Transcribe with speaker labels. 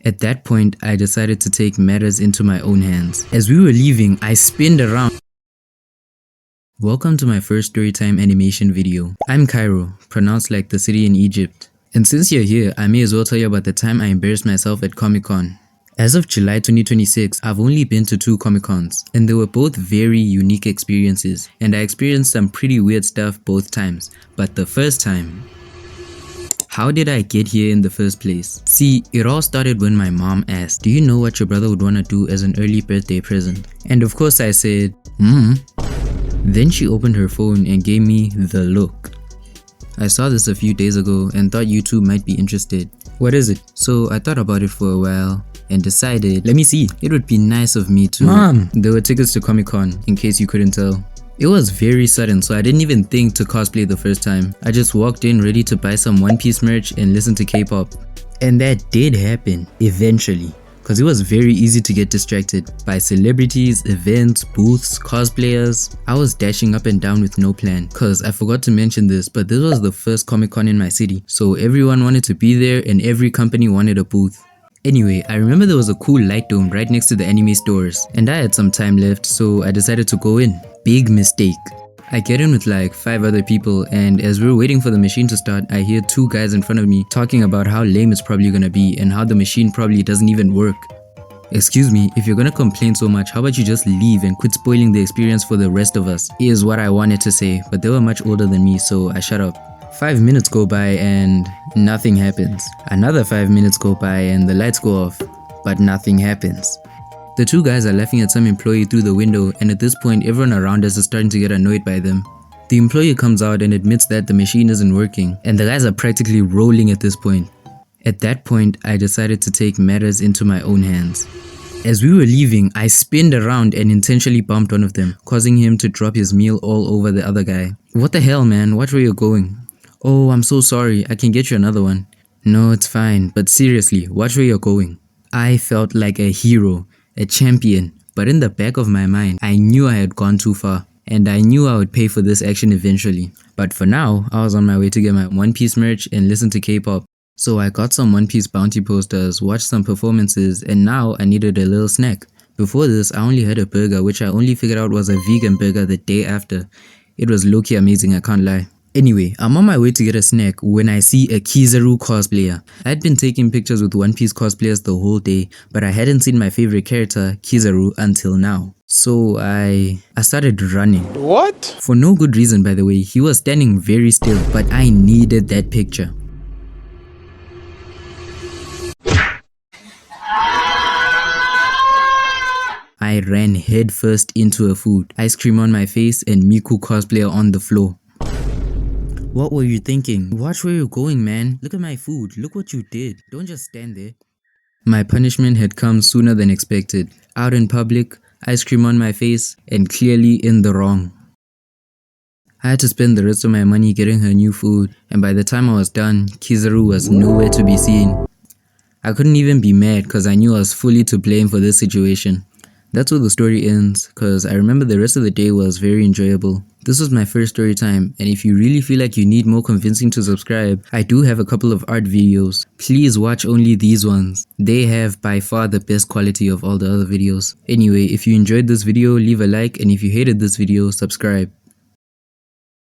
Speaker 1: At that point, I decided to take matters into my own hands. As we were leaving, I spinned around. Welcome to my first storytime animation video. I'm Cairo, pronounced like the city in Egypt. And since you're here, I may as well tell you about the time I embarrassed myself at Comic-Con. As of July 2026, I've only been to 2 Comic-Cons, and they were both very unique experiences, and I experienced some pretty weird stuff both times. But the first time, how did I get here in the first place? See, it all started when my mom asked, "Do you know what your brother would want to do as an early birthday present?" And of course I said, Then she opened her phone and gave me the look. I saw this a few days ago and thought you too might be interested. What is it? So I thought about it for a while and decided, let me see, it would be nice of me to— Mom! There were tickets to Comic-Con, in case you couldn't tell. It was very sudden, so I didn't even think to cosplay the first time. I just walked in ready to buy some One Piece merch and listen to K-pop. And that did happen, eventually. Cause it was very easy to get distracted by celebrities, events, booths, cosplayers. I was dashing up and down with no plan. Cause I forgot to mention this, but this was the first Comic-Con in my city. So everyone wanted to be there and every company wanted a booth. Anyway, I remember there was a cool light dome right next to the anime stores. And I had some time left, so I decided to go in. Big mistake. I get in with like 5 other people, and as we were waiting for the machine to start, I hear 2 guys in front of me talking about how lame it's probably gonna be and how the machine probably doesn't even work. Excuse me, if you're gonna complain so much, how about you just leave and quit spoiling the experience for the rest of us, is what I wanted to say, but they were much older than me, so I shut up. 5 minutes go by and nothing happens. Another 5 minutes go by and the lights go off, but nothing happens. The 2 guys are laughing at some employee through the window, and at this point everyone around us is starting to get annoyed by them. The employee comes out and admits that the machine isn't working, and the guys are practically rolling at this point. At that point, I decided to take matters into my own hands. As we were leaving, I spinned around and intentionally bumped one of them, causing him to drop his meal all over the other guy. "What the hell, man? Watch where you're going." "Oh, I'm so sorry, I can get you another one." "No, it's fine, but seriously, watch where you're going." I felt like a hero. A champion, but in the back of my mind, I knew I had gone too far, and I knew I would pay for this action eventually. But for now, I was on my way to get my One Piece merch and listen to K-pop. So I got some One Piece bounty posters, watched some performances, and now I needed a little snack. Before this, I only had a burger, which I only figured out was a vegan burger the day after. It was low-key amazing, I can't lie. Anyway, I'm on my way to get a snack when I see a Kizaru cosplayer. I had been taking pictures with One Piece cosplayers the whole day, but I hadn't seen my favorite character, Kizaru, until now. So I started running.
Speaker 2: What?
Speaker 1: For no good reason, by the way. He was standing very still, but I needed that picture. I ran headfirst into a food, ice cream on my face, and Miku cosplayer on the floor. What were you thinking? Watch where you're going, man. Look at my food. Look what you did. Don't just stand there. My punishment had come sooner than expected. Out in public, ice cream on my face, and clearly in the wrong. I had to spend the rest of my money getting her new food, and by the time I was done, Kizaru was nowhere to be seen. I couldn't even be mad cause I knew I was fully to blame for this situation. That's where the story ends, cause I remember the rest of the day was very enjoyable. This was my first story time, and if you really feel like you need more convincing to subscribe, I do have a couple of art videos. Please watch only these ones. They have by far the best quality of all the other videos. Anyway, if you enjoyed this video, leave a like, and if you hated this video, subscribe.